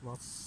ます。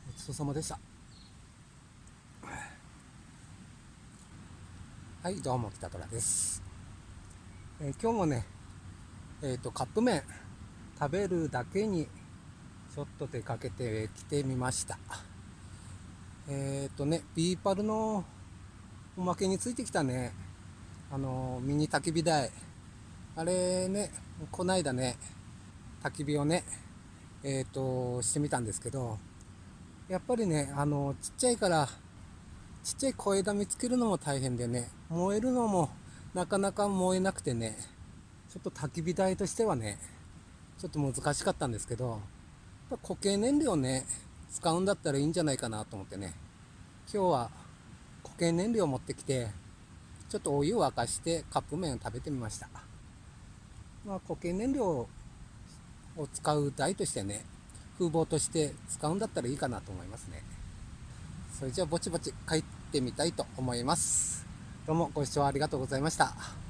ごちそうさまでした。はい、どうも北虎です。今日もね、カップ麺食べるだけにちょっと出かけてきてみました。ビーパルのおまけについてきたね、ミニ焚き火台、あれね、こないだね、焚き火をね、してみたんですけど、やっぱりね、ちっちゃいから、ちっちゃい小枝見つけるのも大変でね、燃えるのもなかなか燃えなくてね、ちょっと焚き火台としてはね、ちょっと難しかったんですけど、固形燃料ね、使うんだったらいいんじゃないかなと思ってね、今日は固形燃料を持ってきて、ちょっとお湯を沸かしてカップ麺を食べてみました。固形燃料を使う台としてね、風防として使うんだったらいいかなと思いますね。それじゃあぼちぼち帰ってみたいと思います。どうもご視聴ありがとうございました。